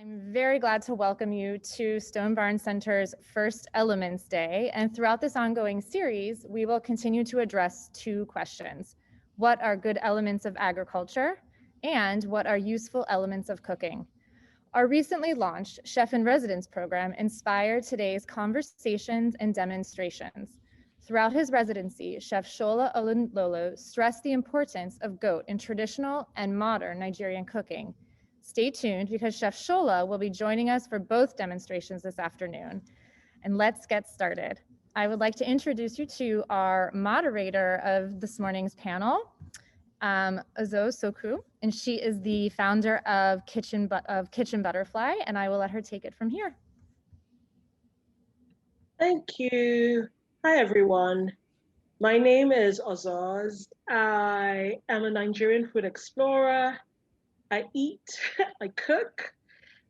I'm very glad to welcome you to Stone Barn Center's first Elements Day. And throughout this ongoing series, we will continue to address two questions. What are good elements of agriculture? And what are useful elements of cooking? Our recently launched Chef in Residence program inspired today's conversations and demonstrations. Throughout his residency, Chef Shola Olunloyo stressed the importance of goat in traditional and modern Nigerian cooking. Stay tuned because Chef Shola will be joining us for both demonstrations this afternoon. And let's get started. I would like to introduce you to our moderator of this morning's panel, OZOZ SOKOH, and she is the founder of Kitchen Butterfly, and I will let her take it from here. Thank you. Hi, everyone. My name is OZOZ. I am a Nigerian food explorer. I eat, I cook,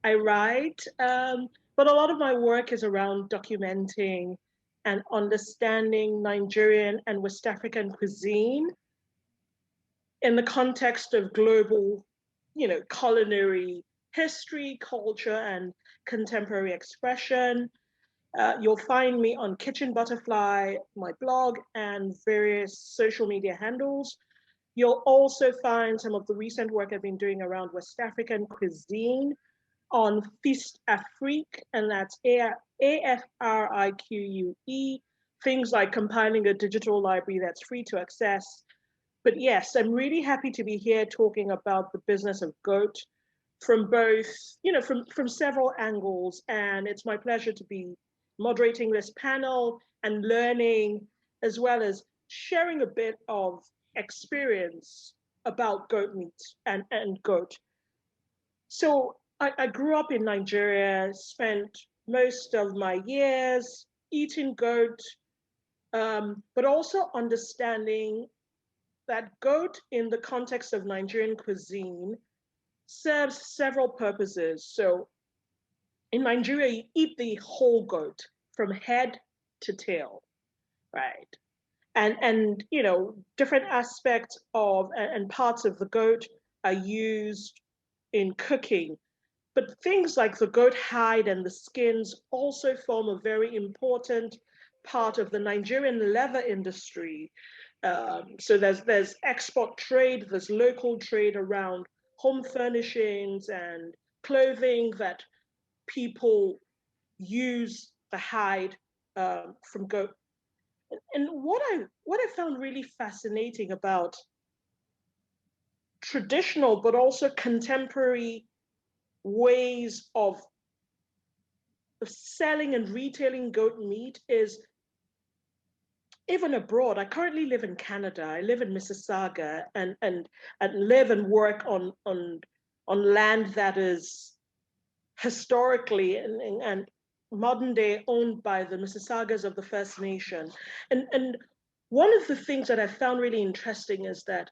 I write, but a lot of my work is around documenting and understanding Nigerian and West African cuisine in the context of global, culinary history, culture, and contemporary expression. You'll find me on Kitchen Butterfly, my blog, and various social media handles. You'll also find some of the recent work I've been doing around West African cuisine on Feast Afrique, and that's AFRIQUE, things like compiling a digital library that's free to access. But yes, I'm really happy to be here talking about the business of goat from both, from several angles. And it's my pleasure to be moderating this panel and learning, as well as sharing a bit of experience about goat meat and goat. So I grew up in Nigeria, spent most of my years eating goat, but also understanding that goat in the context of Nigerian cuisine serves several purposes. So in Nigeria, you eat the whole goat from head to tail, right? And different aspects of and parts of the goat are used in cooking. But things like the goat hide and the skins also form a very important part of the Nigerian leather industry. So there's export trade, there's local trade around home furnishings and clothing that people use the hide from goat. And what I found really fascinating about traditional but also contemporary ways of selling and retailing goat meat is, even abroad. I currently live in Canada. I live in Mississauga and live and work on land that is historically and modern day owned by the Mississaugas of the First Nation. And one of the things that I found really interesting is that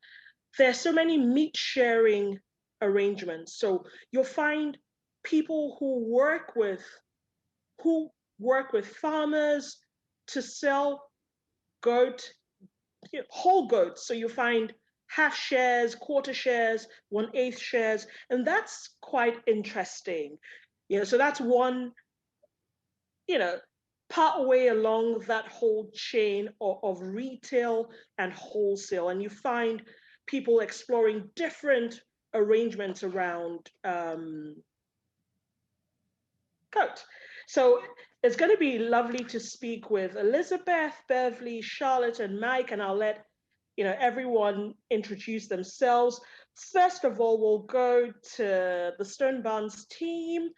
there are so many meat sharing arrangements. So you'll find people who work with farmers to sell goat, whole goats. So you find half shares, quarter shares, 1/8 shares, and that's quite interesting. So that's one, part way along that whole chain of retail and wholesale. And you find people exploring different arrangements around goat. So it's going to be lovely to speak with Elizabeth, Beverly, Charlotte, and Mike, and I'll let everyone introduce themselves. First of all, we'll go to the Stone Barns team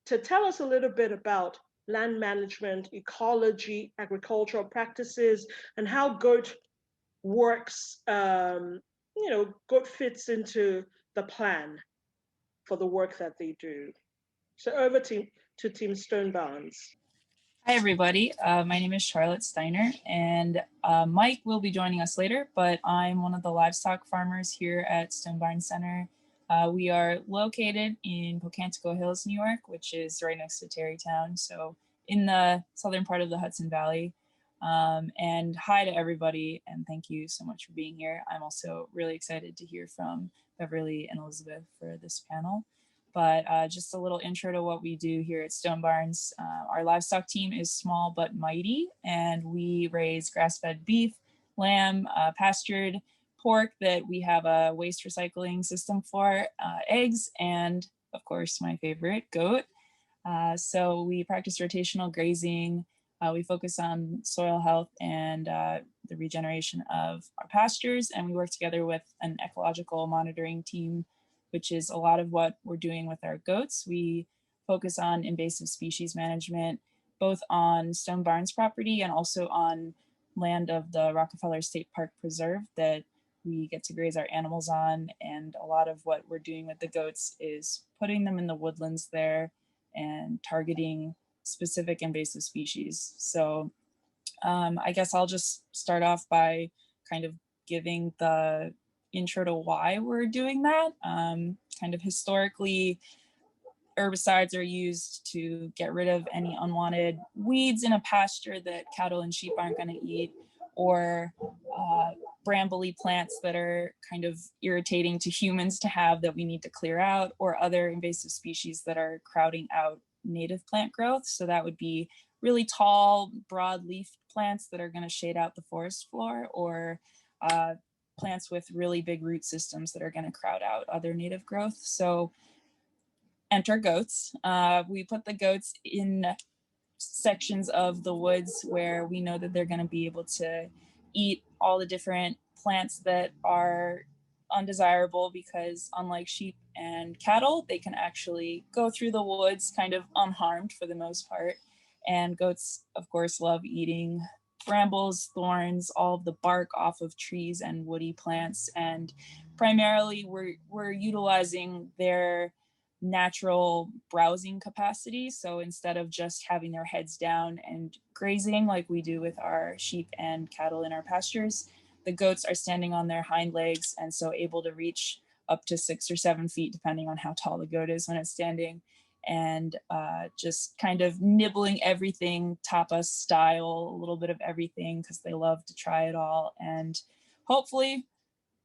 to tell us a little bit about land management, ecology, agricultural practices, and how goat works, goat fits into the plan for the work that they do. So over to Team Stone Barns. Hi, everybody. My name is Charlotte STEINER, and Mike will be joining us later, but I'm one of the livestock farmers here at Stone Barn Center. We are located in Pocantico Hills, New York, which is right next to Tarrytown, so in the southern part of the Hudson Valley. And hi to everybody, and thank you so much for being here. I'm also really excited to hear from Beverly and Elizabeth for this panel. But just a little intro to what we do here at Stone Barns. Our livestock team is small but mighty, and we raise grass-fed beef, lamb, pastured pork that we have a waste recycling system for, eggs, and of course, my favorite, goat. So we practice rotational grazing. We focus on soil health and the regeneration of our pastures, and we work together with an ecological monitoring team, which is a lot of what we're doing with our goats. We focus on invasive species management, both on Stone Barns property and also on land of the Rockefeller State Park Preserve that we get to graze our animals on. And a lot of what we're doing with the goats is putting them in the woodlands there and targeting specific invasive species. So I guess I'll just start off by kind of giving the intro to why we're doing that. Kind of historically, herbicides are used to get rid of any unwanted weeds in a pasture that cattle and sheep aren't going to eat, or brambly plants that are kind of irritating to humans to have that we need to clear out, or other invasive species that are crowding out native plant growth. So that would be really tall, broad-leaf plants that are going to shade out the forest floor, or plants with really big root systems that are going to crowd out other native growth. So enter goats. We put the goats in sections of the woods where we know that they're going to be able to eat all the different plants that are undesirable, because unlike sheep and cattle, they can actually go through the woods kind of unharmed for the most part. And goats, of course, love eating brambles, thorns, all of the bark off of trees and woody plants. And primarily we're utilizing their natural browsing capacity. So instead of just having their heads down and grazing like we do with our sheep and cattle in our pastures, the goats are standing on their hind legs, and so able to reach up to 6 or 7 feet, depending on how tall the goat is when it's standing, and just kind of nibbling everything tapas style, a little bit of everything, because they love to try it all. And hopefully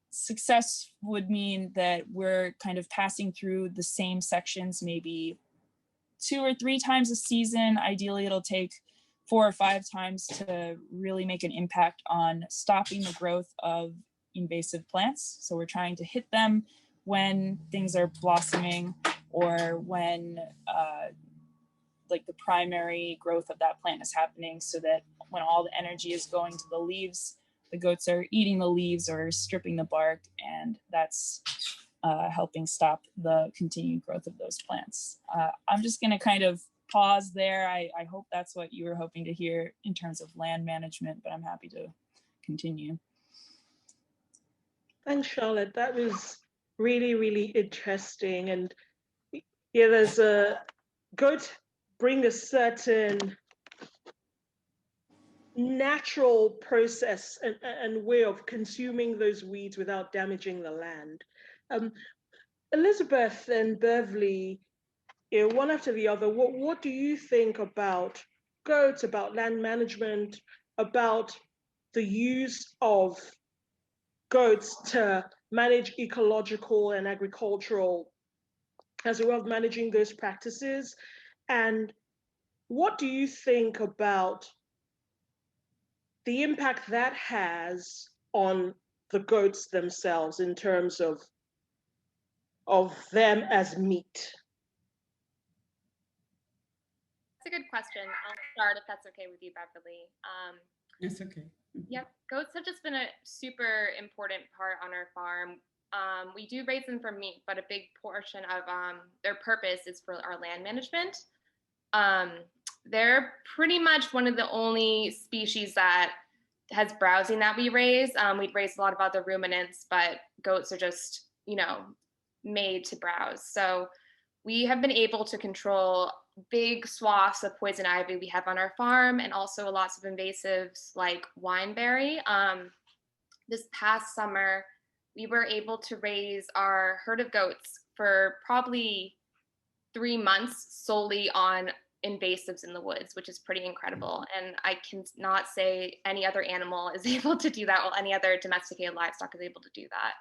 success would mean that we're kind of passing through the same sections maybe 2 or 3 times a season. Ideally, it'll take 4 or 5 times to really make an impact on stopping the growth of invasive plants. So we're trying to hit them when things are blossoming, or when like the primary growth of that plant is happening, so that when all the energy is going to the leaves, the goats are eating the leaves or stripping the bark, and that's helping stop the continued growth of those plants. I'm just going to kind of pause there. I hope that's what you were hoping to hear in terms of land management, but I'm happy to continue. Thanks, Charlotte. That was really, really interesting. And yeah, there's a goats bring a certain natural process and way of consuming those weeds without damaging the land. Elizabeth and Beverly, you know, one after the other, what do you think about goats, about land management, about the use of goats to manage ecological and agricultural as a way of managing those practices? And what do you think about the impact that has on the goats themselves in terms of them as meat? That's a good question. I'll start if that's okay with you, Beverly. It's okay. Yep, goats have just been a super important part on our farm. We do raise them for meat, but a big portion of their purpose is for our land management. They're pretty much one of the only species that has browsing that we raise. We'd raise a lot of other ruminants, but goats are just, made to browse. So we have been able to control big swaths of poison ivy we have on our farm, and also lots of invasives like wineberry. This past summer, we were able to raise our herd of goats for probably 3 months solely on invasives in the woods, which is pretty incredible. And I cannot say any other animal is able to do that, or any other domesticated livestock is able to do that.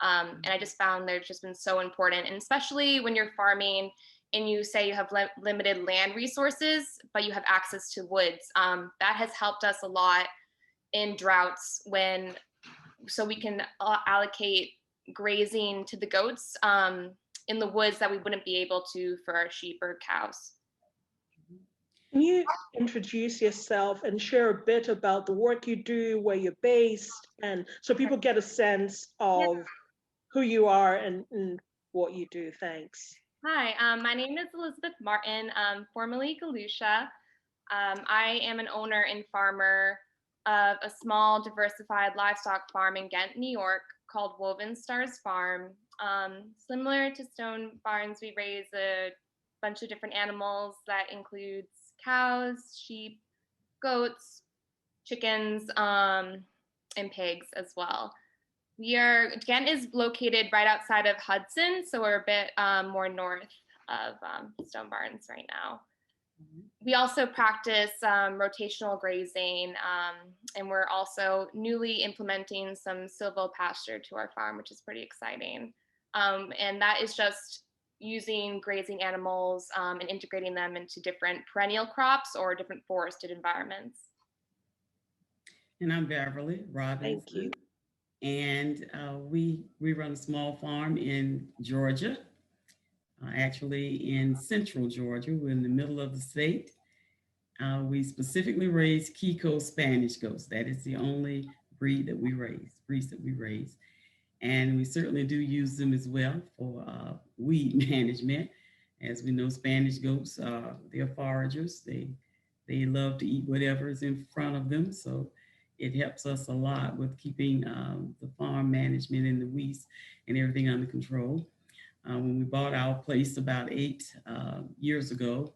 And I just found they've just been so important, and especially when you're farming and you say you have limited land resources, but you have access to woods. That has helped us a lot in droughts so we can allocate grazing to the goats in the woods that we wouldn't be able to for our sheep or cows. Can you introduce yourself and share a bit about the work you do, where you're based, and so people get a sense of who you are and what you do? Thanks. Hi, my name is Elizabeth Martin, formerly Galusha. I am an owner and farmer of a small diversified livestock farm in Ghent, New York, called Woven Stars Farm. Similar to Stone Barns, we raise a bunch of different animals that includes cows, sheep, goats, chickens, and pigs as well. Ghent is located right outside of Hudson, so we're a bit more north of Stone Barns right now. We also practice rotational grazing, and we're also newly implementing some silvopasture to our farm, which is pretty exciting. And that is just using grazing animals and integrating them into different perennial crops or different forested environments. And I'm Beverly Robinson. Thank you. And we run a small farm in Georgia, actually in central Georgia. We're in the middle of the state. We specifically raise KICO Spanish goats. That is the only breeds that we raise. And we certainly do use them as well for weed management. As we know, Spanish goats, they're foragers. They love to eat whatever is in front of them. So it helps us a lot with keeping the farm management and the weeds and everything under control. When we bought our place about 8 years ago,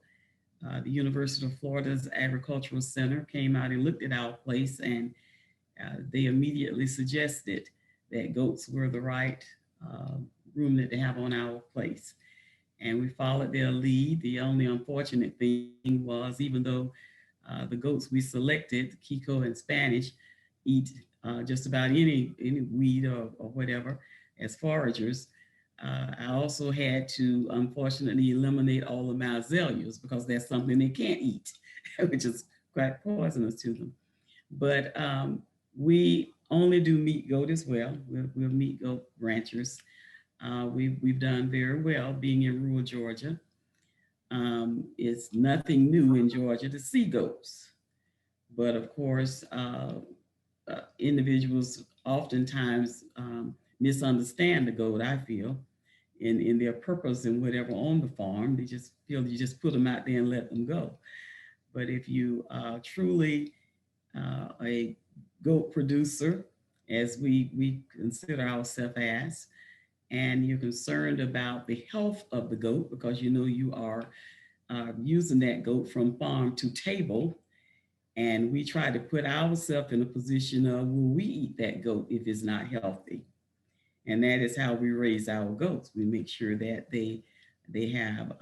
the University of Florida's Agricultural Center came out and looked at our place, and they immediately suggested that goats were the right ruminant to have on our place. And we followed their lead. The only unfortunate thing was, even though the goats we selected, Kiko and Spanish, eat just about any weed or whatever as foragers, I also had to unfortunately eliminate all the myzelials because that's something they can't eat, which is quite poisonous to them. But we only do meat goat as well. We're meat goat ranchers. We've done very well being in rural Georgia. It's nothing new in Georgia to see goats. But of course, individuals oftentimes misunderstand the goat, I feel, in their purpose and whatever on the farm. They just feel you just put them out there and let them go. But if you truly a goat producer, as we consider ourselves as, and you're concerned about the health of the goat because you know you are using that goat from farm to table, and we try to put ourselves in a position of, will we eat that goat if it's not healthy? And that is how we raise our goats. We make sure that they have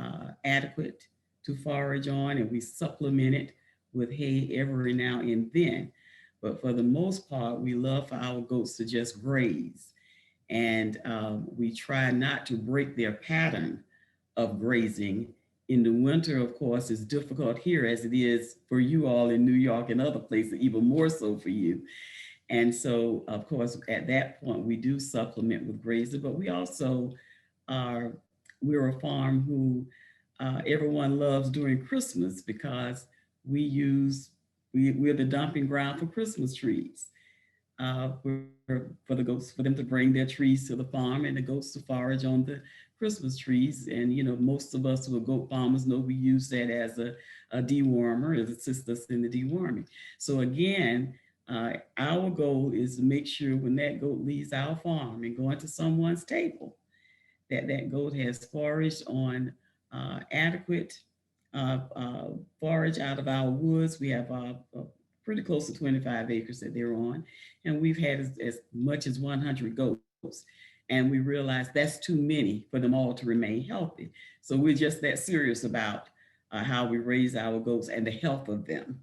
adequate to forage on, and we supplement it with hay every now and then. But for the most part, we love for our goats to just graze. And we try not to break their pattern of grazing. In the winter, of course, it's difficult here as it is for you all in New York and other places, even more so for you. And so, of course, at that point, we do supplement with grazing, but we also we're a farm who everyone loves during Christmas because we're the dumping ground for Christmas trees. For the goats, for them to bring their trees to the farm and the goats to forage on the Christmas trees. And, you know, most of us who are goat farmers know we use that as a dewormer, it assists us in the deworming. So again, our goal is to make sure when that goat leaves our farm and going to someone's table, that goat has foraged on adequate forage out of our woods. We have pretty close to 25 acres that they're on. And we've had as much as 100 goats. And we realized that's too many for them all to remain healthy. So we're just that serious about how we raise our goats and the health of them.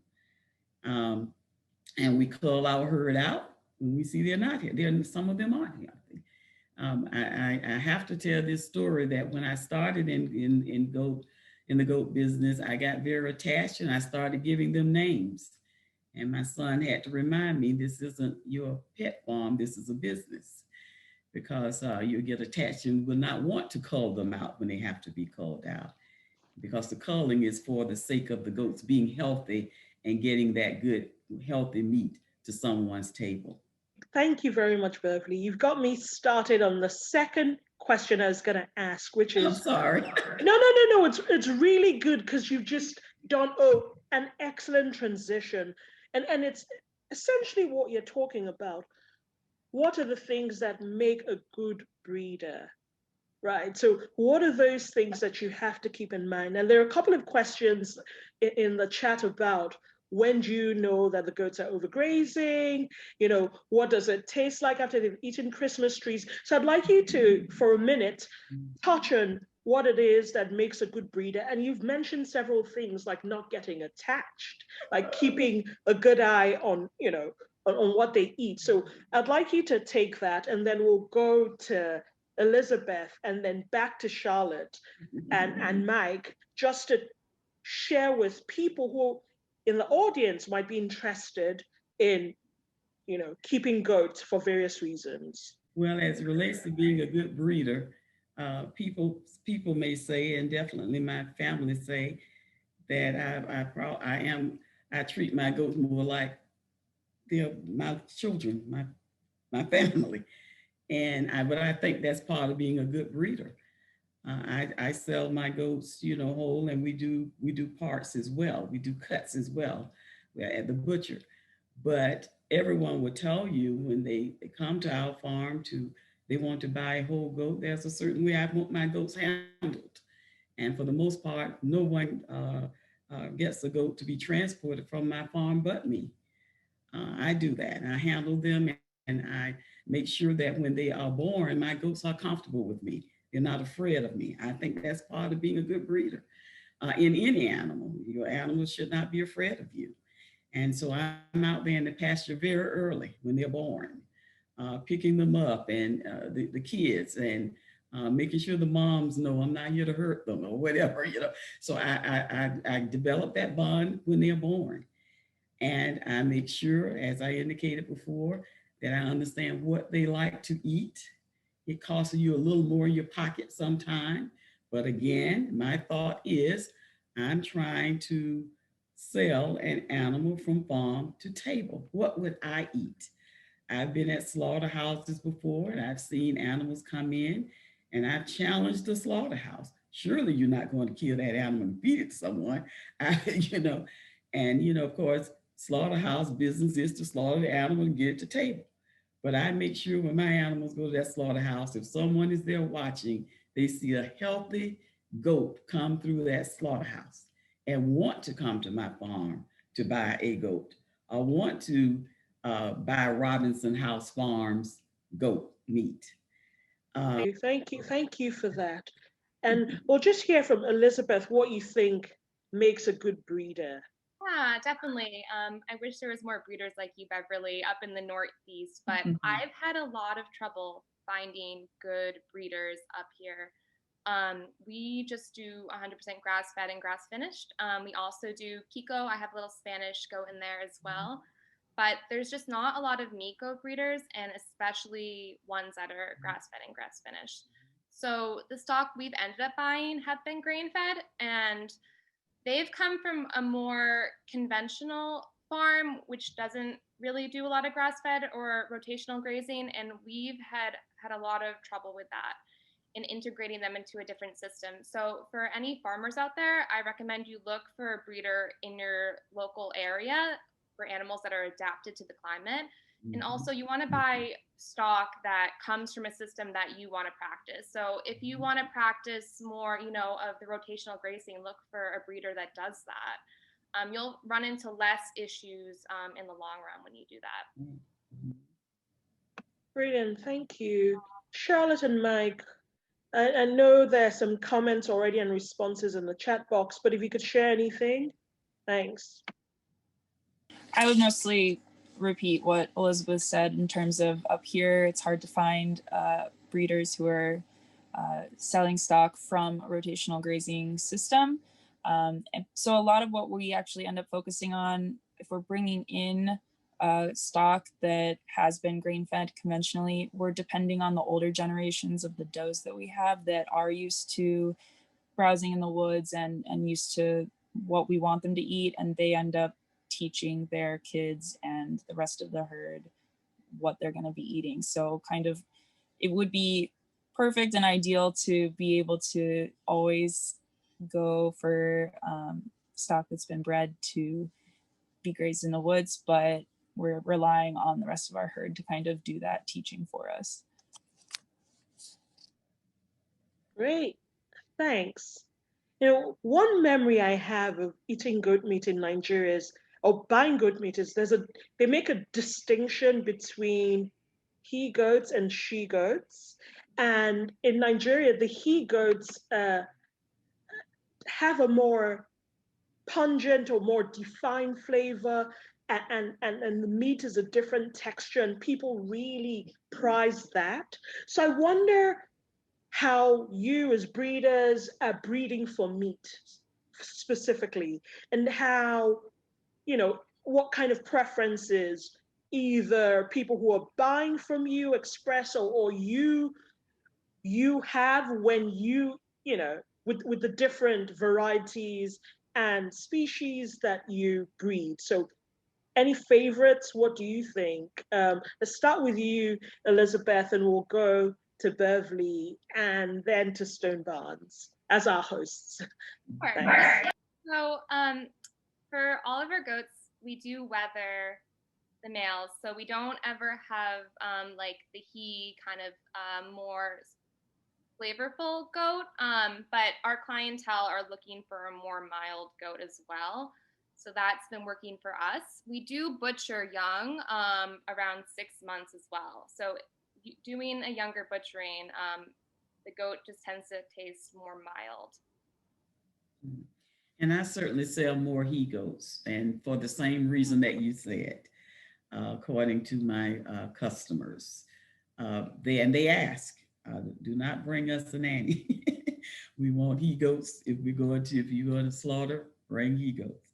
And we cull our herd out when we see they're not here. Some of them aren't healthy. I have to tell this story that when I started in the goat business, I got very attached and I started giving them names. And my son had to remind me, this isn't your pet farm, this is a business. Because you get attached and will not want to cull them out when they have to be culled out. Because the culling is for the sake of the goats being healthy and getting that good, healthy meat to someone's table. Thank you very much, Beverly. You've got me started on the second question I was going to ask, which is... I'm sorry. No. It's really good because you've just done an excellent transition. And it's essentially what you're talking about. What are the things that make a good breeder? Right. So what are those things that you have to keep in mind? And there are a couple of questions in the chat about when do you know that the goats are overgrazing? You know, what does it taste like after they've eaten Christmas trees? So I'd like you to, for a minute, touch on what it is that makes a good breeder. And you've mentioned several things like not getting attached, like keeping a good eye on, you know, on what they eat. So I'd like you to take that and then we'll go to Elizabeth and then back to Charlotte and Mike, just to share with people who in the audience might be interested in, you know, keeping goats for various reasons. Well, as it relates to being a good breeder, people may say, and definitely my family say, that I treat my goats more like they're my children, my family. But I think that's part of being a good breeder. I sell my goats, you know, whole, and we do parts as well. We do cuts as well at the butcher. But everyone will tell you when they come to our farm they want to buy a whole goat, there's a certain way I want my goats handled. And for the most part, no one gets a goat to be transported from my farm but me. I do that, and I handle them, and I make sure that when they are born, my goats are comfortable with me. They're not afraid of me. I think that's part of being a good breeder. In any animal, your animals should not be afraid of you. And so I'm out there in the pasture very early when they're born, picking them up and the kids and making sure the moms know I'm not here to hurt them or whatever, you know. So I develop that bond when they're born. And I make sure, as I indicated before, that I understand what they like to eat. It costs you a little more in your pocket sometime. But again, my thought is I'm trying to sell an animal from farm to table. What would I eat? I've been at slaughterhouses before and I've seen animals come in and I've challenged the slaughterhouse. Surely you're not going to kill that animal and feed it to someone, of course, slaughterhouse business is to slaughter the animal and get it to table. But I make sure when my animals go to that slaughterhouse, if someone is there watching, they see a healthy goat come through that slaughterhouse and want to come to my farm to buy a goat. I want to buy Robinson House Farms goat meat. Thank you for that. And we'll just hear from Elizabeth what you think makes a good breeder. Yeah, definitely. I wish there was more breeders like you, Beverly, up in the Northeast, but I've had a lot of trouble finding good breeders up here. We just do 100% grass-fed and grass-finished. We also do Kiko. I have a little Spanish goat in there as well. But there's just not a lot of meat goat breeders, and especially ones that are grass-fed and grass-finished. So the stock we've ended up buying have been grain-fed, and they've come from a more conventional farm, which doesn't really do a lot of grass-fed or rotational grazing, and we've had a lot of trouble with that in integrating them into a different system. So for any farmers out there, I recommend you look for a breeder in your local area for animals that are adapted to the climate. And also you want to buy stock that comes from a system that you want to practice. So if you want to practice more, you know, of the rotational grazing, look for a breeder that does that. You'll run into less issues in the long run when you do that. Brilliant, thank you. Charlotte and Mike, I know there's some comments already and responses in the chat box, but if you could share anything, thanks. I would mostly repeat what Elizabeth said in terms of up here, it's hard to find breeders who are selling stock from a rotational grazing system. And so a lot of what we actually end up focusing on, if we're bringing in stock that has been grain-fed conventionally, we're depending on the older generations of the does that we have that are used to browsing in the woods and used to what we want them to eat, and they end up teaching their kids and the rest of the herd what they're going to be eating. So kind of it would be perfect and ideal to be able to always go for stock that's been bred to be grazed in the woods, but we're relying on the rest of our herd to kind of do that teaching for us. Great, thanks. You know, one memory I have of eating goat meat in Nigeria is, or buying goat meat is, they make a distinction between he goats and she goats. And in Nigeria, the he goats have a more pungent or more defined flavor, and the meat is a different texture, and people really prize that. So I wonder how you as breeders are breeding for meat specifically, and how, you know, what kind of preferences either people who are buying from you express, or you have when you know, with the different varieties and species that you breed. So any favorites? What do you think? Let's start with you, Elizabeth, and we'll go to Beverly and then to Stone Barns as our hosts. Sure. So for all of our goats, we do weather the males. So we don't ever have like the he kind of more flavorful goat, but our clientele are looking for a more mild goat as well. So that's been working for us. We do butcher young around 6 months as well. So doing a younger butchering, the goat just tends to taste more mild. And I certainly sell more he goats, and for the same reason that you said, according to my customers. They ask, do not bring us a nanny. We want he goats. If you're going to slaughter, bring he goats.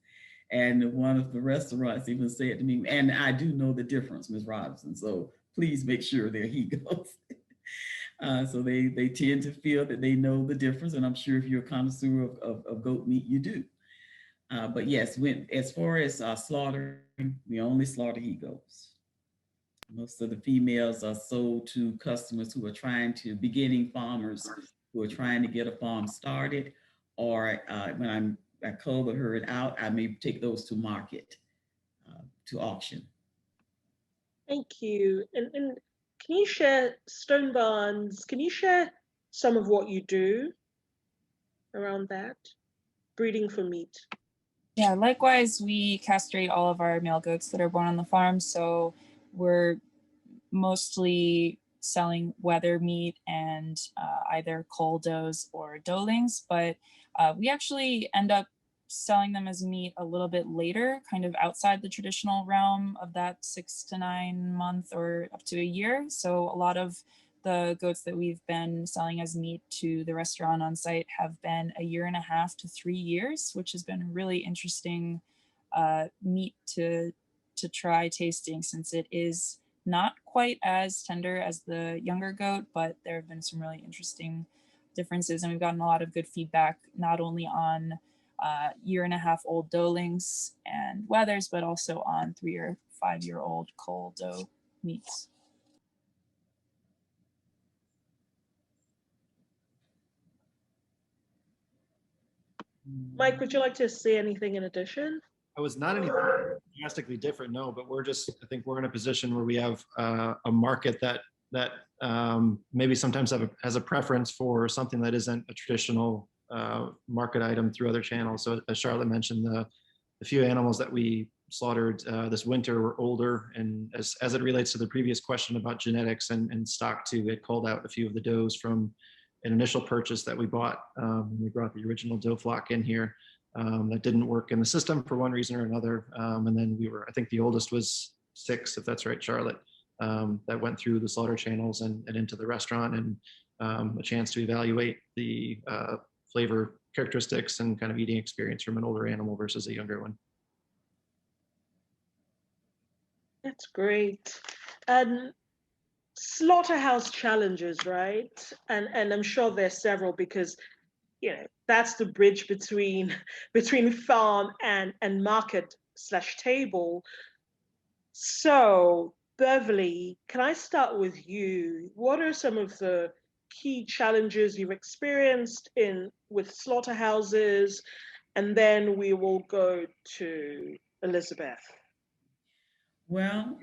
And one of the restaurants even said to me, and I do know the difference, Ms. Robinson, so please make sure they're he goats. So they tend to feel that they know the difference, and I'm sure if you're a connoisseur of goat meat, you do. But yes, as far as slaughtering, we only slaughter he goats. Most of the females are sold to customers who are beginning farmers who are trying to get a farm started, or when I cull the herd out, I may take those to market, to auction. Thank you. And can you share, Stone Barns, can you share some of what you do around that? Breeding for meat. Yeah, likewise, we castrate all of our male goats that are born on the farm. So we're mostly selling wether meat and either cull does or doelings, but we actually end up selling them as meat a little bit later, kind of outside the traditional realm of that 6 to 9 month or up to a year. So a lot of the goats that we've been selling as meat to the restaurant on site have been 1.5 to 3 years, which has been really interesting meat to try tasting, since it is not quite as tender as the younger goat, but there have been some really interesting differences, and we've gotten a lot of good feedback, not only on 1.5-year-old doelings and wethers, but also on 3 or 5-year-old cull doe meats. Mike, would you like to say anything in addition? I was not anything drastically different, no, but I think we're in a position where we have a market that maybe sometimes has a preference for something that isn't a traditional market item through other channels. So as Charlotte mentioned, the few animals that we slaughtered this winter were older, and as it relates to the previous question about genetics and stock too, it called out a few of the does from an initial purchase that we bought. We brought the original doe flock in here. That didn't work in the system for one reason or another. And then I think the oldest was 6, if that's right, Charlotte. that went through the slaughter channels and into the restaurant, and a chance to evaluate the flavor characteristics and kind of eating experience from an older animal versus a younger one. That's great. And slaughterhouse challenges, right? And I'm sure there's several, because that's the bridge between farm and market / table. So Beverly, can I start with you? What are some of the key challenges you've experienced with slaughterhouses? And then we will go to Elizabeth. Well,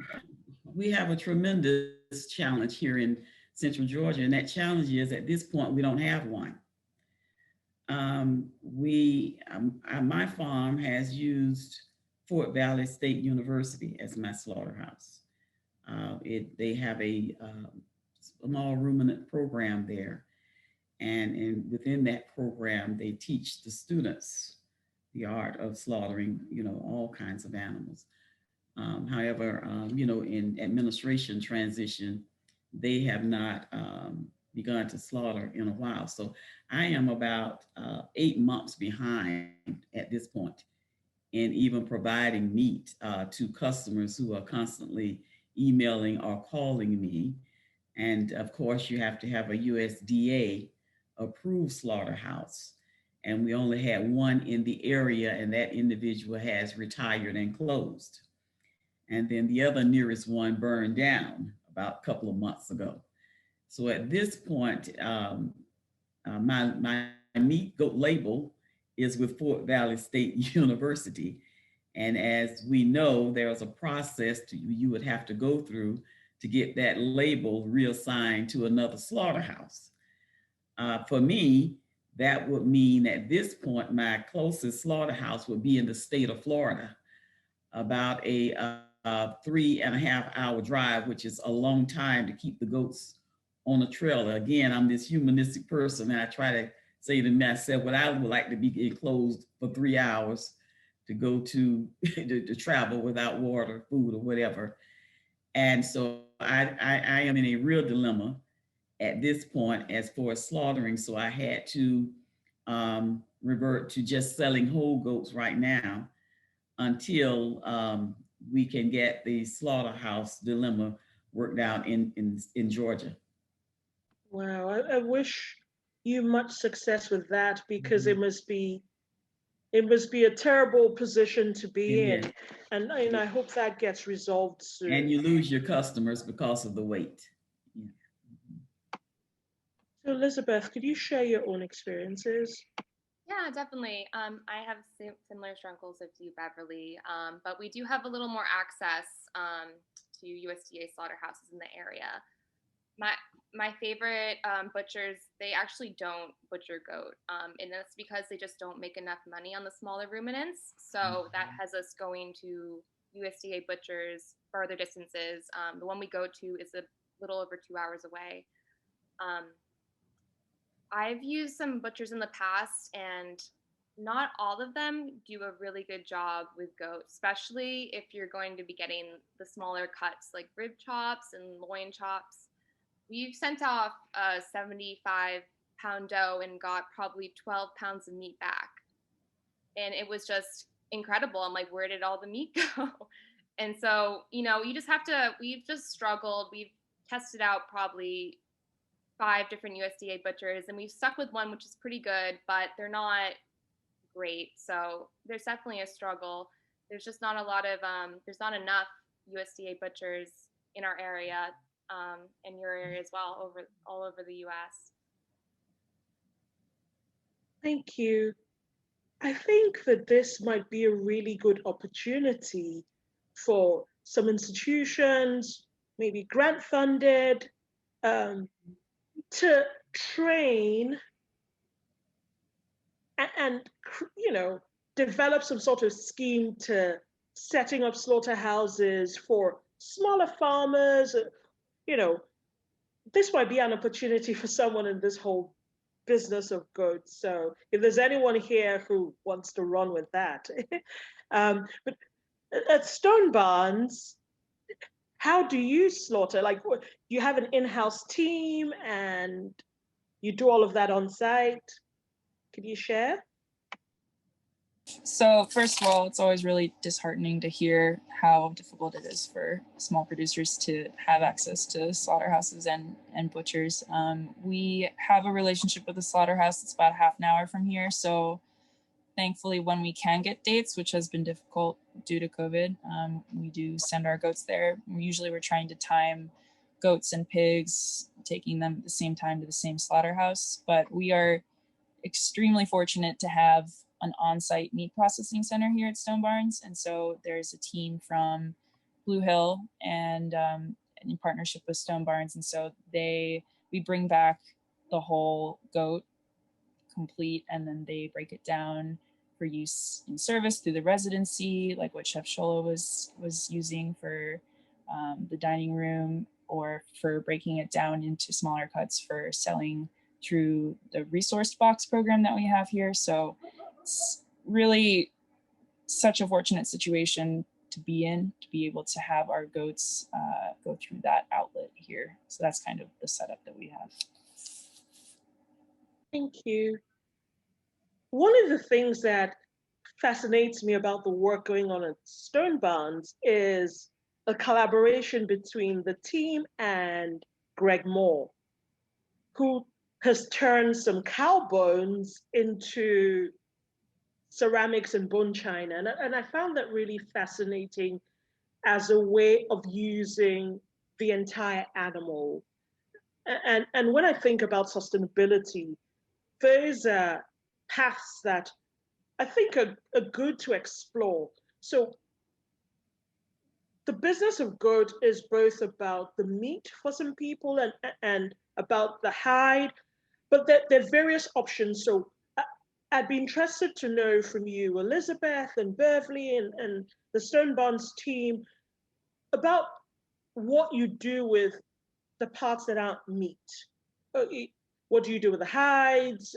we have a tremendous challenge here in Central Georgia, and that challenge is, at this point, we don't have one. My farm has used Fort Valley State University as my slaughterhouse. They have a small ruminant program there, and within that program, they teach the students the art of slaughtering, all kinds of animals. However, in administration transition, they have not begun to slaughter in a while. So I am about 8 months behind at this point in even providing meat to customers who are constantly emailing or calling me. And of course, you have to have a USDA approved slaughterhouse. And we only had one in the area, and that individual has retired and closed. And then the other nearest one burned down about a couple of months ago. So at this point, my meat goat label is with Fort Valley State University. And as we know, there's a process you would have to go through to get that label reassigned to another slaughterhouse. For me, that would mean at this point, my closest slaughterhouse would be in the state of Florida, about a 3.5 hour drive, which is a long time to keep the goats on a trailer. Again, I'm this humanistic person, and I try to say to myself, well, I would like to be enclosed for 3 hours to go to travel without water, food, or whatever. And so I am in a real dilemma at this point as far as slaughtering. So I had to revert to just selling whole goats right now until we can get the slaughterhouse dilemma worked out in Georgia. Wow, I wish you much success with that, because it must be a terrible position to be in. And I hope that gets resolved soon. And you lose your customers because of the weight. Yeah. So Elizabeth, could you share your own experiences? Yeah, definitely. I have similar struggles as you, Beverly, but we do have a little more access to USDA slaughterhouses in the area. My favorite butchers, they actually don't butcher goat, and that's because they just don't make enough money on the smaller ruminants. So that has us going to USDA butchers farther distances. The one we go to is a little over 2 hours away. I've used some butchers in the past, and not all of them do a really good job with goat, especially if you're going to be getting the smaller cuts like rib chops and loin chops. We've sent off a 75-pound doe and got probably 12 pounds of meat back. And it was just incredible. I'm like, where did all the meat go? And so, you just have to, we've just struggled. We've tested out probably 5 different USDA butchers, and we've stuck with one, which is pretty good, but they're not great. So there's definitely a struggle. There's just not a lot of, there's not enough USDA butchers in our area, in your area as well, all over the US. Thank you. I think that this might be a really good opportunity for some institutions, maybe grant funded, to train and develop some sort of scheme to setting up slaughterhouses for smaller farmers. This might be an opportunity for someone in this whole business of goats. So if there's anyone here who wants to run with that. But at Stone Barns, how do you slaughter? Like, you have an in-house team and you do all of that on site? Can you share? So first of all, it's always really disheartening to hear how difficult it is for small producers to have access to slaughterhouses and butchers. We have a relationship with a slaughterhouse that's about half an hour from here. So thankfully, when we can get dates, which has been difficult due to COVID, we do send our goats there. Usually we're trying to time goats and pigs, taking them at the same time to the same slaughterhouse. But we are extremely fortunate to have an on-site meat processing center here at Stone Barns. And so there's a team from Blue Hill and in partnership with Stone Barns. And so we bring back the whole goat complete, and then they break it down for use in service through the residency, like what Chef Shola was using for the dining room, or for breaking it down into smaller cuts for selling through the resource box program that we have here. So it's really such a fortunate situation to be in, to be able to have our goats go through that outlet here. So that's kind of the setup that we have. Thank you. One of the things that fascinates me about the work going on at Stone Barns is a collaboration between the team and Greg Moore, who has turned some cow bones into ceramics and bone china. And I found that really fascinating as a way of using the entire animal. And when I think about sustainability, those are paths that I think are good to explore. So the business of goat is both about the meat for some people and about the hide, but there are various options. So I'd be interested to know from you, Elizabeth and Beverly and the Stone Barns team, about what you do with the parts that aren't meat. What do you do with the hides,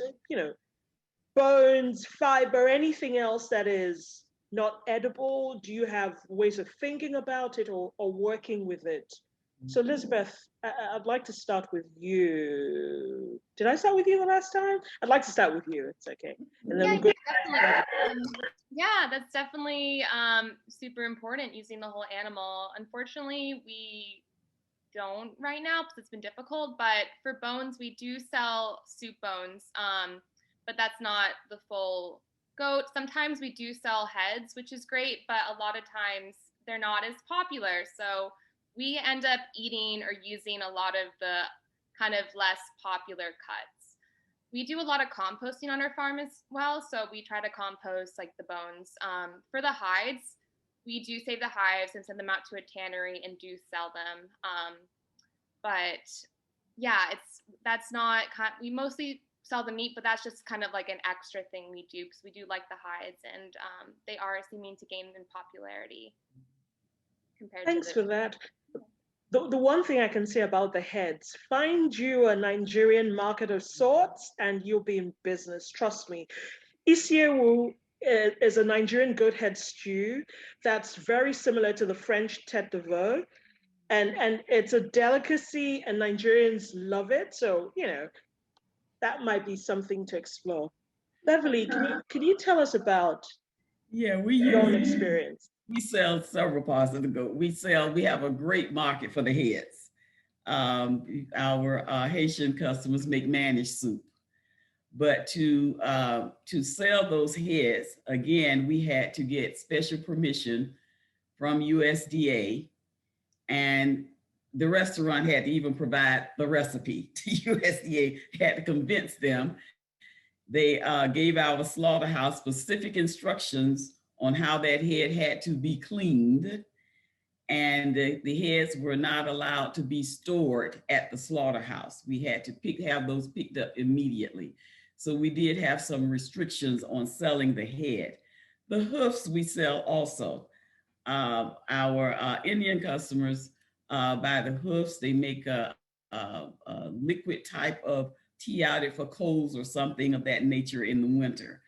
bones, fiber, anything else that is not edible? Do you have ways of thinking about it or working with it? So Elizabeth, I'd like to start with you. Did I start with you the last time? I'd like to start with you. It's okay. And then definitely. Yeah, that's definitely super important, using the whole animal. Unfortunately, we don't right now because it's been difficult, but for bones, we do sell soup bones, but that's not the full goat. Sometimes we do sell heads, which is great, but a lot of times they're not as popular. So we end up eating or using a lot of the kind of less popular cuts. We do a lot of composting on our farm as well. So we try to compost like the bones. For the hides, we do save the hides and send them out to a tannery and do sell them. But yeah, that's not, we mostly sell the meat, but that's just kind of like an extra thing we do because we do like the hides, and they are seeming to gain in popularity compared to Thanks for that. The one thing I can say about the heads, find you a Nigerian market of sorts and you'll be in business, trust me. Isiewu is a Nigerian goat head stew that's very similar to the French tête de veau. And it's a delicacy and Nigerians love it. So, that might be something to explore. Beverly, can you tell us about your own experience? We sell several parts of the goat. We have a great market for the heads. Our Haitian customers make managed soup. But to sell those heads, again, we had to get special permission from USDA, and the restaurant had to even provide the recipe to USDA, had to convince them. They gave our slaughterhouse specific instructions on how that head had to be cleaned, and the heads were not allowed to be stored at the slaughterhouse. We had to have those picked up immediately. So we did have some restrictions on selling the head. The hoofs we sell also. Our Indian customers buy the hoofs. They make a liquid type of tea out of it for colds or something of that nature in the winter.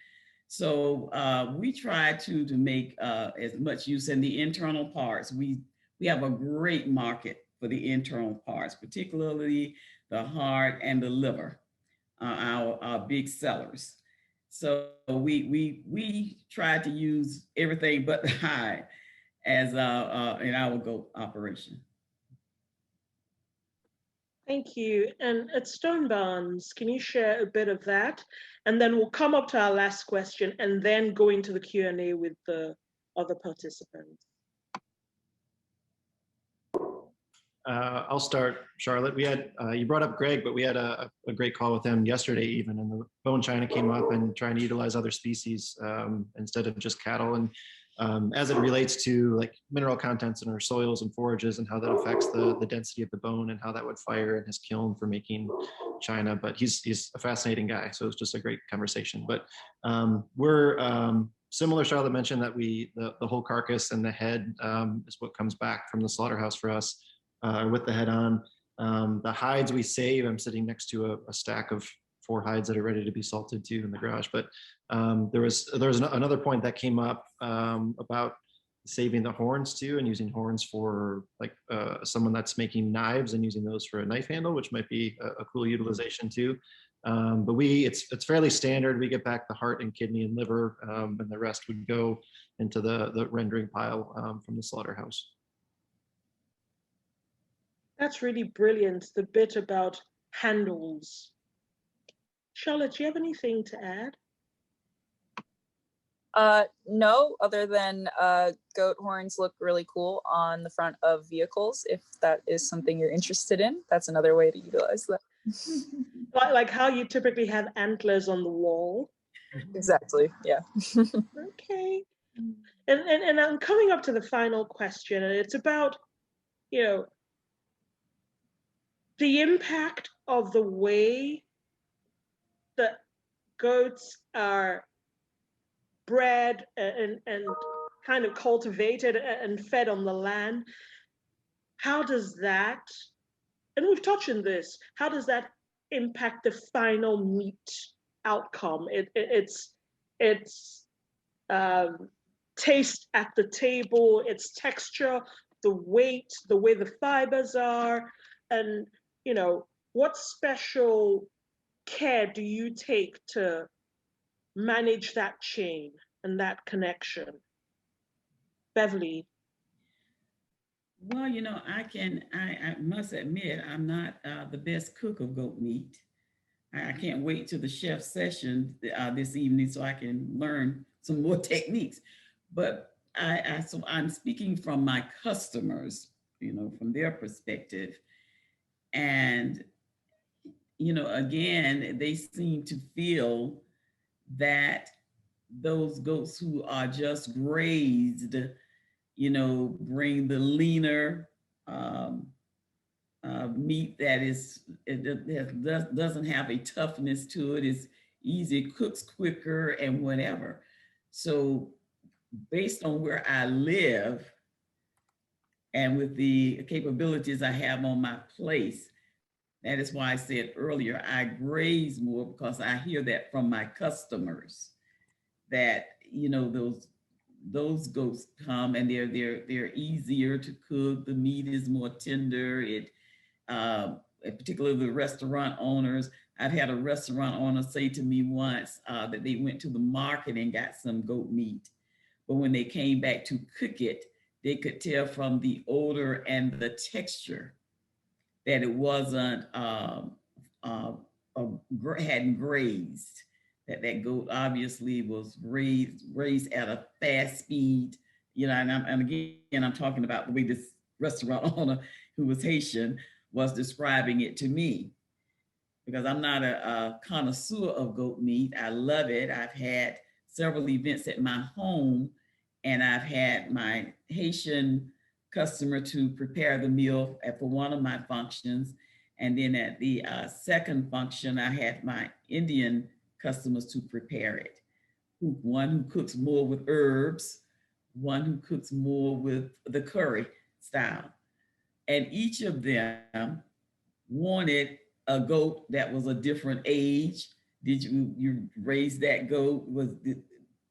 So we try to make as much use in the internal parts. We we have a great market for the internal parts, particularly the heart and the liver, our big sellers. So we try to use everything but the hide as in our goat operation. Thank you. And at Stone Barns, can you share a bit of that? And then we'll come up to our last question and then go into the Q&A with the other participants. I'll start, Charlotte. We had, you brought up Greg, but we had a great call with him yesterday even, and the bone china came up and trying to utilize other species instead of just cattle. And as it relates to like mineral contents in our soils and forages and how that affects the density of the bone and how that would fire in his kiln for making china. But he's a fascinating guy, so it's just a great conversation. But we're similar, Charlotte mentioned that the whole carcass and the head is what comes back from the slaughterhouse for us. With the head on. The hides we save, I'm sitting next to a stack of 4 hides that are ready to be salted too in the garage. But there was another point that came up about saving the horns too, and using horns for like someone that's making knives and using those for a knife handle, which might be a cool utilization too. But it's fairly standard. We get back the heart and kidney and liver, and the rest would go into the rendering pile from the slaughterhouse. That's really brilliant, the bit about handles. Charlotte, do you have anything to add? No, other than goat horns look really cool on the front of vehicles. If that is something you're interested in, that's another way to utilize that. Like how you typically have antlers on the wall. Exactly, yeah. Okay. And I'm coming up to the final question, and it's about, you know, the impact of the way that goats are bred and kind of cultivated and fed on the land. How does that, and we've touched on this, how does that impact the final meat outcome? It's taste at the table, its texture, the weight, the way the fibers are, and you know, what special care do you take to manage that chain and that connection? Beverly. Well, you know, I must admit, I'm not the best cook of goat meat. I can't wait till the chef session this evening so I can learn some more techniques. But so I'm speaking from my customers, you know, from their perspective. And, you know, again, they seem to feel that those goats who are just grazed, you know, bring the leaner meat that doesn't have a toughness to it, is easy, cooks quicker and whatever. So based on where I live and with the capabilities I have on my place, that is why I said earlier, I graze more, because I hear that from my customers that, you know, those goats come and they're easier to cook. The meat is more tender. Particularly the restaurant owners. I've had a restaurant owner say to me once that they went to the market and got some goat meat, but when they came back to cook it, they could tell from the odor and the texture that it wasn't hadn't grazed. That goat obviously was raised at a fast speed, you know. And again, I'm talking about the way this restaurant owner, who was Haitian, was describing it to me, because I'm not a connoisseur of goat meat. I love it. I've had several events at my home, and I've had my Haitian customer to prepare the meal for one of my functions. And then at the second function, I had my Indian customers to prepare it. One who cooks more with herbs, one who cooks more with the curry style. And each of them wanted a goat that was a different age. Did you raise that goat? Was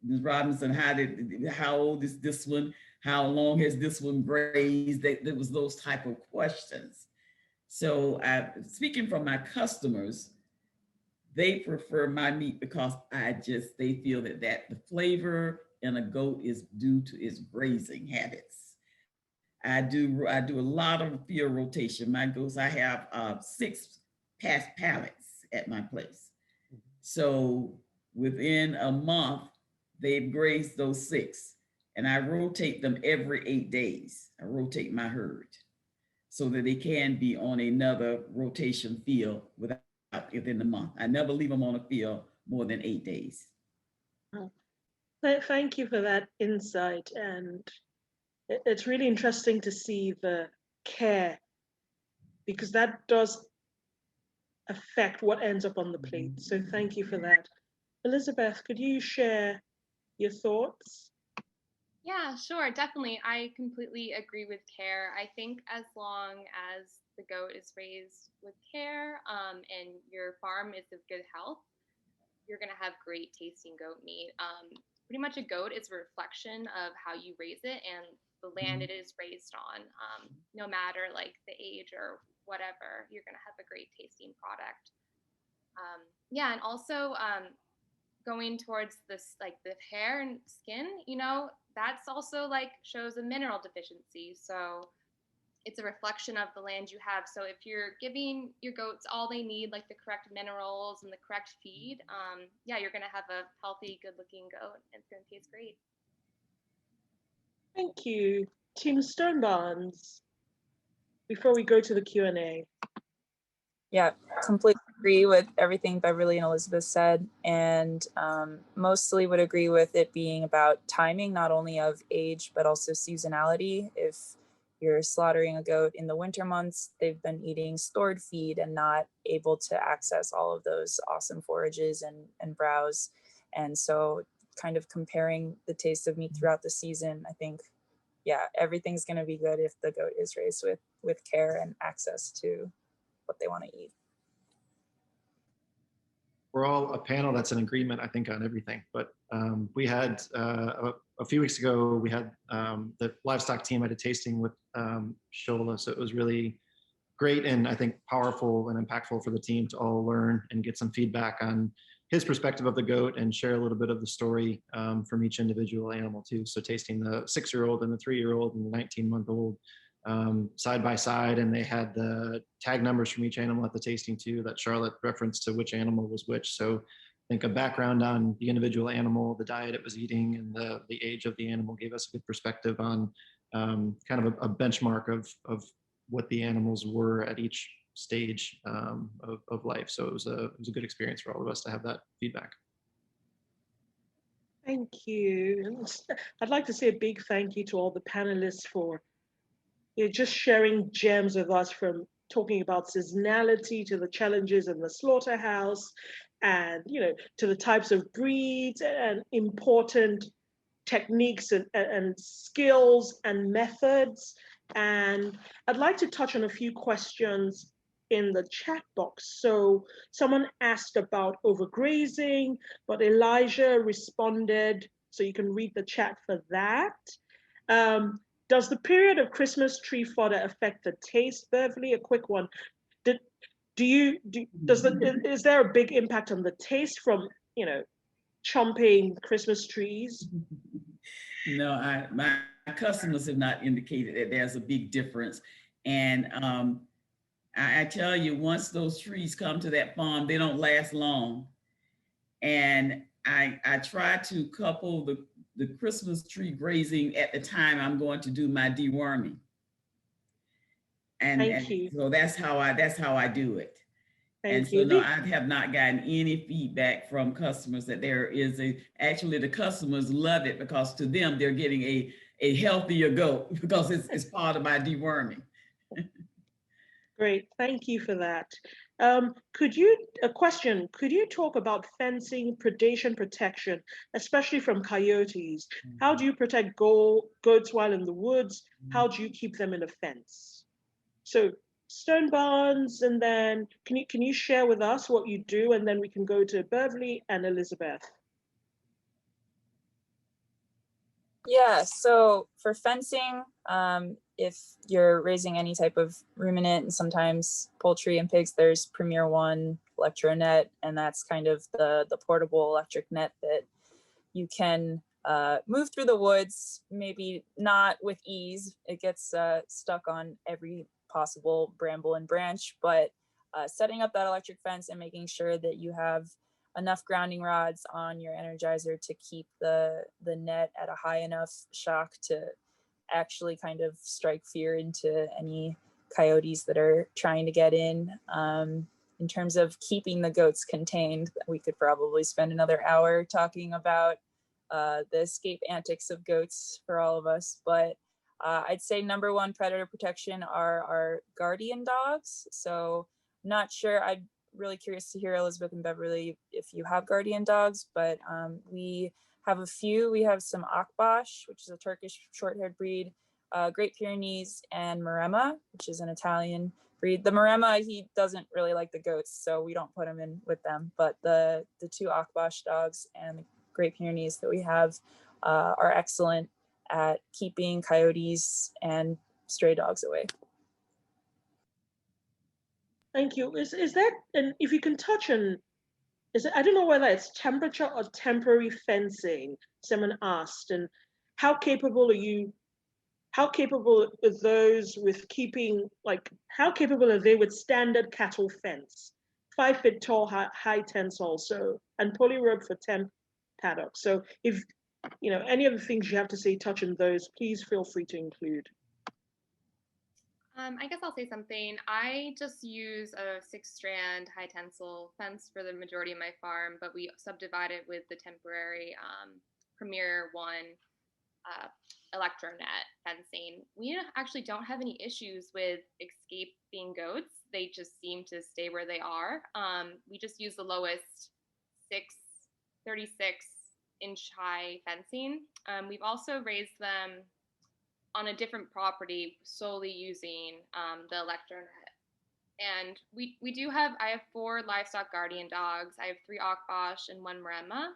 Ms. Robinson, how old is this one? How long has this one grazed? There was those type of questions. So speaking from my customers, they prefer my meat because they feel that the flavor in a goat is due to its grazing habits. I do a lot of field rotation. My goats, I have 6 past pallets at my place. So within a month, they've grazed those 6, and I rotate them every 8 days. I rotate my herd so that they can be on another rotation field within the month. I never leave them on a field more than 8 days. Thank you for that insight. And it's really interesting to see the care, because that does affect what ends up on the plate. So thank you for that. Elizabeth, could you share your thoughts? Yeah, sure, definitely. I completely agree with care. I think as long as the goat is raised with care, and your farm is of good health, you're going to have great tasting goat meat. Pretty much a goat is a reflection of how you raise it and the land it is raised on. No matter like the age or whatever, you're going to have a great tasting product. Yeah, and also going towards this, like the hair and skin, you know, that's also like shows a mineral deficiency. So it's a reflection of the land you have. So if you're giving your goats all they need, like the correct minerals and the correct feed, yeah, you're going to have a healthy, good-looking goat. It's going to taste great. Thank you, Team Stone Barns. Before we go to the Q&A. Yeah, completely agree with everything Beverly and Elizabeth said, and mostly would agree with it being about timing, not only of age, but also seasonality. If you're slaughtering a goat in the winter months, they've been eating stored feed and not able to access all of those awesome forages and browse. And so kind of comparing the taste of meat throughout the season, I think, yeah, everything's going to be good if the goat is raised with care and access to what they want to eat. We're all a panel that's in agreement, I think, on everything. But we had a few weeks ago, we had the livestock team at a tasting with Shola, so it was really great and I think powerful and impactful for the team to all learn and get some feedback on his perspective of the goat and share a little bit of the story from each individual animal too. So tasting the 6-year-old and the 3-year-old and the 19-month-old side by side, and they had the tag numbers from each animal at the tasting too that Charlotte referenced to which animal was which. So I think a background on the individual animal, the diet it was eating, and the age of the animal gave us a good perspective on kind of a benchmark of what the animals were at each stage of life. So it was a good experience for all of us to have that feedback. Thank you. And I'd like to say a big thank you to all the panelists for just sharing gems with us, from talking about seasonality to the challenges in the slaughterhouse, and to the types of breeds and important techniques and skills and methods. And I'd like to touch on a few questions in the chat box. So someone asked about overgrazing, but Elijah responded, so you can read the chat for that. Does the period of Christmas tree fodder affect the taste, Beverly? A quick one. Is there a big impact on the taste from, chomping Christmas trees? No, my customers have not indicated that there's a big difference. And I tell you, once those trees come to that farm, they don't last long. And I try to couple the Christmas tree grazing at the time I'm going to do my deworming. And so that's how I do it. Thank you. No, I have not gotten any feedback from customers that there is actually the customers love it, because to them, they're getting a healthier goat because it's part of my deworming. Great, thank you for that. Could you talk about fencing, predation protection, especially from coyotes? How do you protect goats while in the woods? How do you keep them in a fence? So Stone Barns, and then can you share with us what you do, and then we can go to Beverly and Elizabeth. Yeah, so for fencing, if you're raising any type of ruminant and sometimes poultry and pigs, there's Premier One Electronet, and that's kind of the portable electric net that you can move through the woods, maybe not with ease. It gets stuck on every possible bramble and branch, but setting up that electric fence and making sure that you have enough grounding rods on your energizer to keep the net at a high enough shock to actually kind of strike fear into any coyotes that are trying to get in. In terms of keeping the goats contained, we could probably spend another hour talking about the escape antics of goats for all of us, but I'd say number one predator protection are our guardian dogs. So not sure, I'd really curious to hear, Elizabeth and Beverly, if you have guardian dogs, but we have a few. We have some Akbash, which is a Turkish short-haired breed, Great Pyrenees, and Maremma, which is an Italian breed. The Maremma, he doesn't really like the goats, so we don't put him in with them, but the two Akbash dogs and the Great Pyrenees that we have are excellent at keeping coyotes and stray dogs away. Thank you. Is that, and if you can touch on, is it, I don't know whether it's temperature or temporary fencing, someone asked, and how capable are those with keeping, like, how capable are they with standard cattle fence? 5 feet tall, high tensile, so, and polyrope for temp paddock. So if, you know, any of the things you have to say, touch on those, please feel free to include. I guess I'll say something. I just use a 6-strand high tensile fence for the majority of my farm, but we subdivide it with the temporary Premier One Electronet fencing. We actually don't have any issues with escaping goats. They just seem to stay where they are. We just use the lowest 36-inch high fencing. We've also raised them on a different property solely using the Electronet. And I have 4 livestock guardian dogs. I have 3 Akbash and 1 Maremma.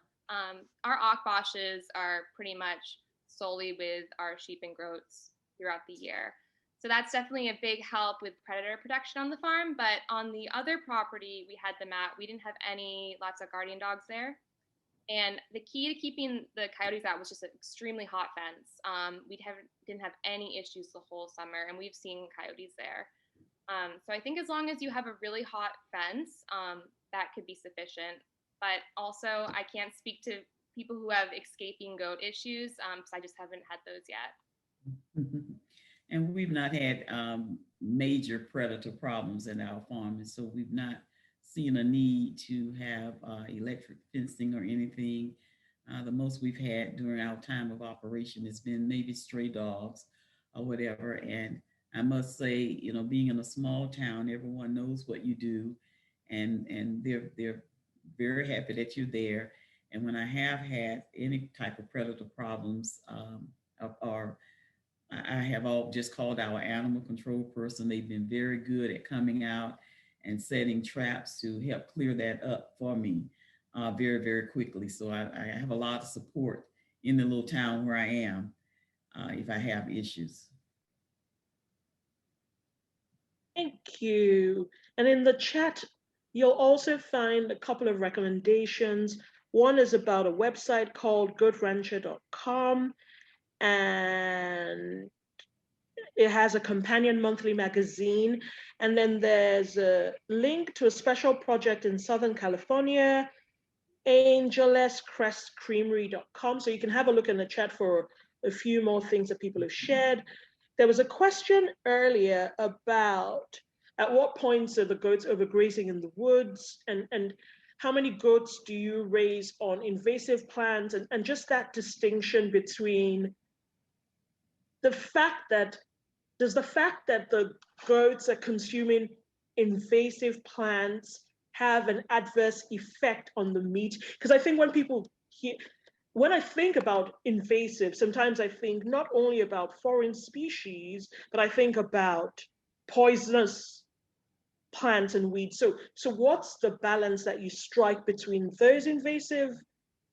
Our Akbashes are pretty much solely with our sheep and goats throughout the year. So that's definitely a big help with predator protection on the farm. But on the other property we had them at, we didn't have any livestock guardian dogs there. And the key to keeping the coyotes out was just an extremely hot fence. We didn't have any issues the whole summer, and we've seen coyotes there. So I think as long as you have a really hot fence, that could be sufficient. But also, I can't speak to people who have escaping goat issues, because I just haven't had those yet. And we've not had major predator problems in our farm, and so we've not seen a need to have electric fencing or anything. The most we've had during our time of operation has been maybe stray dogs or whatever. And I must say, you know, being in a small town, everyone knows what you do, and they're very happy that you're there. And when I have had any type of predator problems, or I have all just called our animal control person. They've been very good at coming out and setting traps to help clear that up for me very, very quickly. So I have a lot of support in the little town where I am if I have issues. Thank you. And in the chat, you'll also find a couple of recommendations. One is about a website called goatrancher.com, and it has a companion monthly magazine. And then there's a link to a special project in Southern California, angelescrestcreamery.com. So you can have a look in the chat for a few more things that people have shared. There was a question earlier about at what points are the goats overgrazing in the woods, and how many goats do you raise on invasive plants, and just that distinction between the fact that the goats are consuming invasive plants have an adverse effect on the meat? Because I think when I think about invasive, sometimes I think not only about foreign species, but I think about poisonous plants and weeds. So what's the balance that you strike between those invasive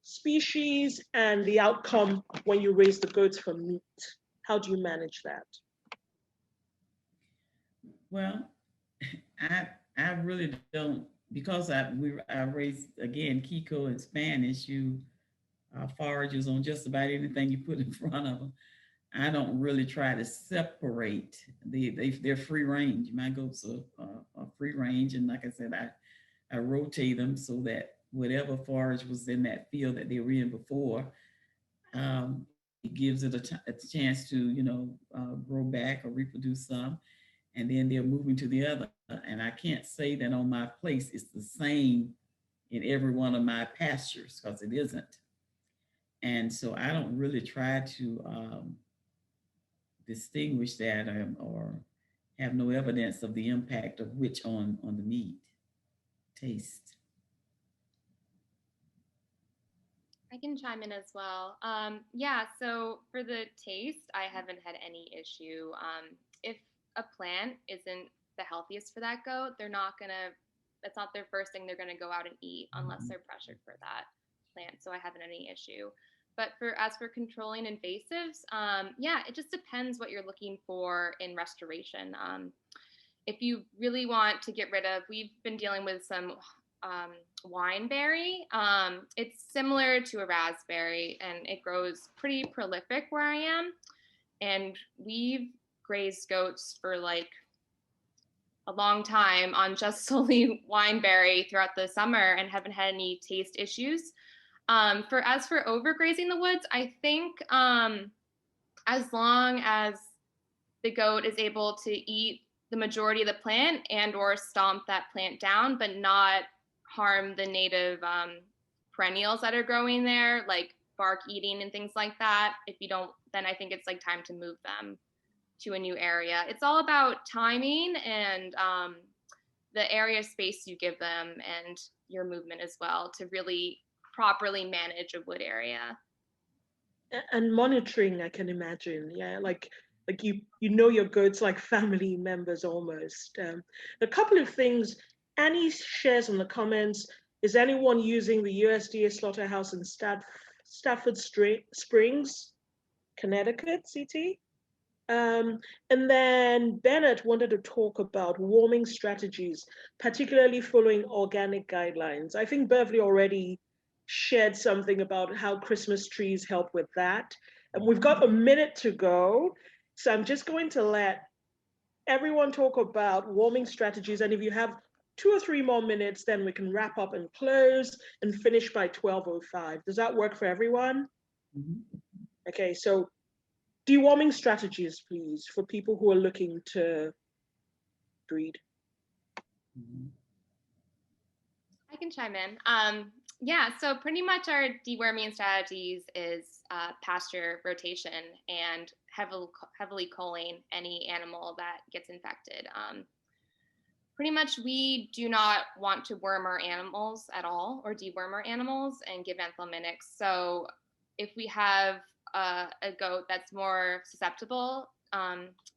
species and the outcome when you raise the goats for meat? How do you manage that? Well, I really don't, because I raised, again, Kiko in Spanish. You forages on just about anything you put in front of them. I don't really try to separate. They're free range. My goats are free range, and like I said, I rotate them so that whatever forage was in that field that they were in before, it gives it a chance to grow back or reproduce some, and then they're moving to the other. And I can't say that on my place it's the same in every one of my pastures, because it isn't. And so I don't really try to distinguish that or have no evidence of the impact of which on the meat taste. I can chime in as well. Yeah, so for the taste, I haven't had any issue. If a plant isn't the healthiest for that goat, that's not their first thing they're gonna go out and eat unless they're pressured for that plant. So I haven't any issue. But as for controlling invasives, yeah, it just depends what you're looking for in restoration. If you really want to get rid of, we've been dealing with some wineberry. It's similar to a raspberry, and it grows pretty prolific where I am. And we've grazed goats for like a long time on just solely wineberry throughout the summer and haven't had any taste issues. As for overgrazing the woods, I think as long as the goat is able to eat the majority of the plant and or stomp that plant down, but not harm the native perennials that are growing there, like bark eating and things like that. If you don't, then I think it's like time to move them to a new area. It's all about timing and the area space you give them and your movement as well to really properly manage a wood area. And monitoring, I can imagine. Yeah, like you know your goats like family members almost. A couple of things Annie shares in the comments. Is anyone using the USDA slaughterhouse in Stafford Springs, Connecticut, CT? And then Bennett wanted to talk about warming strategies, particularly following organic guidelines. I think Beverly already shared something about how Christmas trees help with that. And we've got a minute to go. So I'm just going to let everyone talk about warming strategies. And if you have 2 or 3 more minutes, then we can wrap up and close and finish by 12:05. Does that work for everyone? Mm-hmm. Okay, so deworming strategies, please, for people who are looking to breed. I can chime in. Yeah, so pretty much our deworming strategies is pasture rotation and heavily culling any animal that gets infected. Pretty much we do not want to worm our animals at all or deworm our animals and give anthelmintics. So if we have a goat that's more susceptible,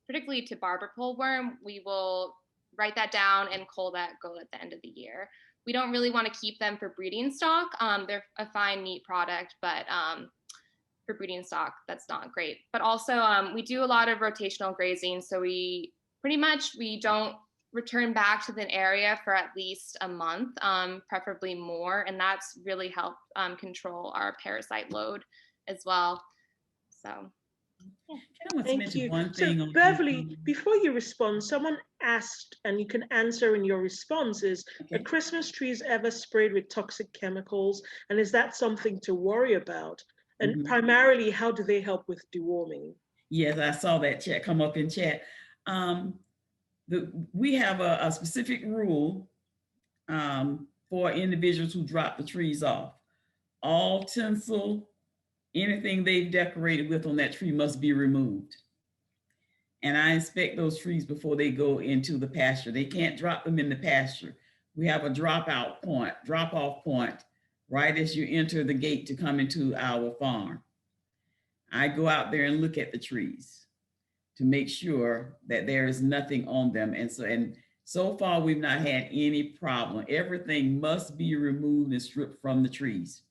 particularly to barber pole worm, we will write that down and cull that goat at the end of the year. We don't really want to keep them for breeding stock. They're a fine meat product, but for breeding stock, that's not great. But also we do a lot of rotational grazing. So we don't return back to the area for at least a month, preferably more. And that's really helped control our parasite load as well. So. Yeah. Thank you. So Beverly, before you respond, someone asked, and you can answer in your responses, okay, are Christmas trees ever sprayed with toxic chemicals? And is that something to worry about? And primarily, how do they help with deworming? Yes, I saw that chat come up in chat. We have a specific rule for individuals who drop the trees off. All tinsel, anything they've decorated with on that tree must be removed. And I inspect those trees before they go into the pasture. They can't drop them in the pasture. We have a drop-off point right as you enter the gate to come into our farm. I go out there and look at the trees to make sure that there is nothing on them. And so far we've not had any problem. Everything must be removed and stripped from the trees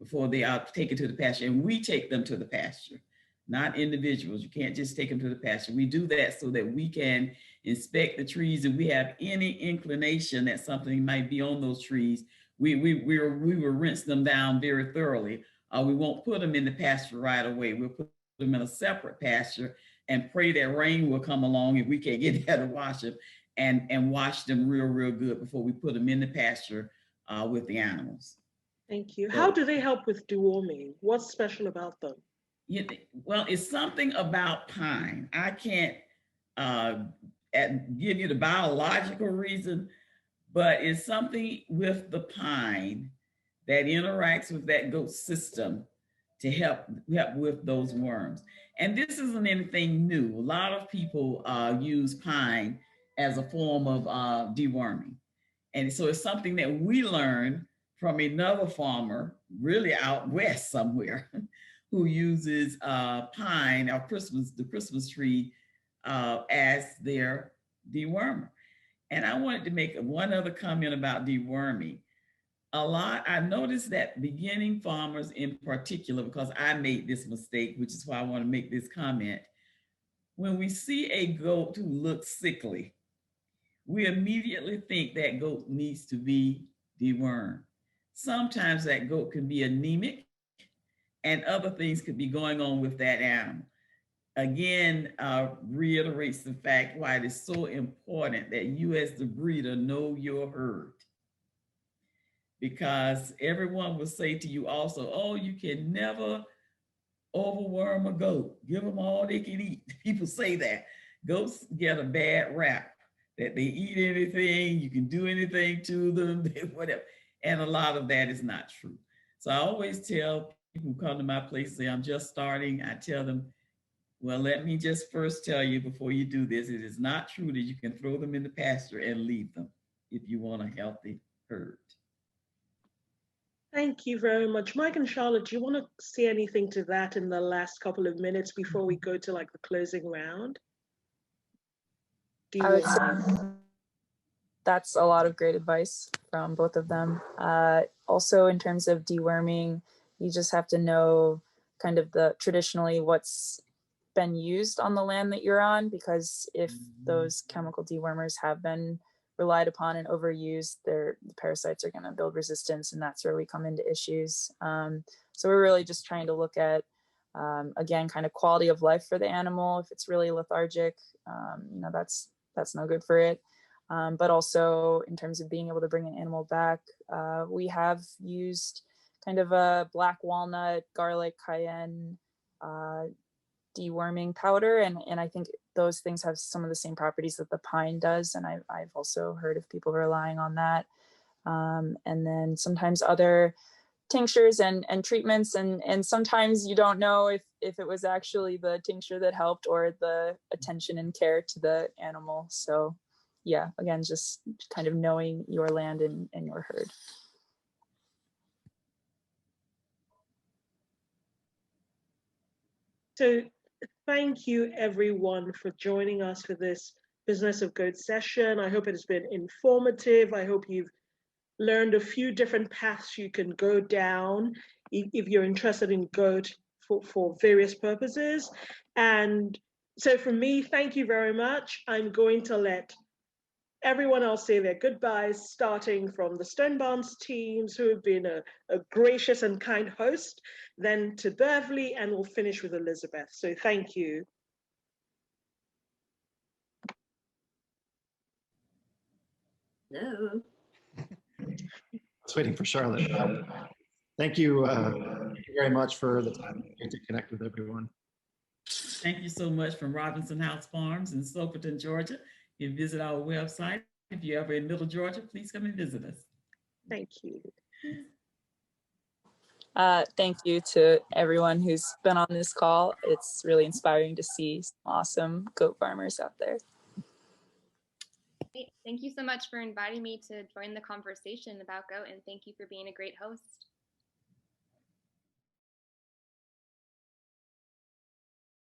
before they are taken to the pasture. And we take them to the pasture, not individuals. You can't just take them to the pasture. We do that so that we can inspect the trees. If we have any inclination that something might be on those trees, we will rinse them down very thoroughly. We won't put them in the pasture right away. We'll put them in a separate pasture and pray that rain will come along if we can't get there to wash them, and wash them real good before we put them in the pasture with the animals. Thank you. How do they help with deworming? What's special about them? Yeah, well, it's something about pine. I can't give you the biological reason, but it's something with the pine that interacts with that goat system to help with those worms. And this isn't anything new. A lot of people use pine as a form of deworming. And so it's something that we learned from another farmer, really out west somewhere, who uses pine or the Christmas tree as their dewormer. And I wanted to make one other comment about deworming. I noticed that beginning farmers in particular, because I made this mistake, which is why I want to make this comment. When we see a goat who looks sickly, we immediately think that goat needs to be dewormed. Sometimes that goat can be anemic and other things could be going on with that animal. Again, reiterates the fact why it is so important that you as the breeder know your herd. Because everyone will say to you also, oh, you can never overworm a goat. Give them all they can eat. People say that. Goats get a bad rap, that they eat anything, you can do anything to them, whatever. And a lot of that is not true. So I always tell people who come to my place and say, I'm just starting, I tell them, well, let me just first tell you before you do this, it is not true that you can throw them in the pasture and leave them if you want a healthy herd. Thank you very much. Mike and Charlotte, do you want to say anything to that in the last couple of minutes before we go to like the closing round? I would say that's a lot of great advice from both of them. Also, in terms of deworming, you just have to know kind of traditionally what's been used on the land that you're on, because if those chemical dewormers have been relied upon and overused, the parasites are going to build resistance, and that's where we come into issues. So we're really just trying to look at, again, kind of quality of life for the animal. If it's really lethargic, that's no good for it. But also in terms of being able to bring an animal back, we have used kind of a black walnut, garlic, cayenne deworming powder, and I think those things have some of the same properties that the pine does, and I've also heard of people relying on that. And then sometimes other tinctures and treatments, and sometimes you don't know if it was actually the tincture that helped or the attention and care to the animal. So yeah, again, just kind of knowing your land and your herd. So thank you everyone for joining us for this Business of Goat session. I hope it has been informative. I hope you've learned a few different paths you can go down if you're interested in goat for various purposes. And so for me, thank you very much. I'm going to let everyone else say their goodbyes, starting from the Stone Barns teams who have been a gracious and kind host, then to Beverly, and we'll finish with Elizabeth. So thank you. Hello. I was waiting for Charlotte. Thank you very much for the time to connect with everyone. Thank you so much from Robinson House Farms in Soperton, Georgia. You can visit our website. If you're ever in Middle Georgia, please come and visit us. Thank you. Thank you to everyone who's been on this call. It's really inspiring to see some awesome goat farmers out there. Great. Thank you so much for inviting me to join the conversation about goat, and thank you for being a great host.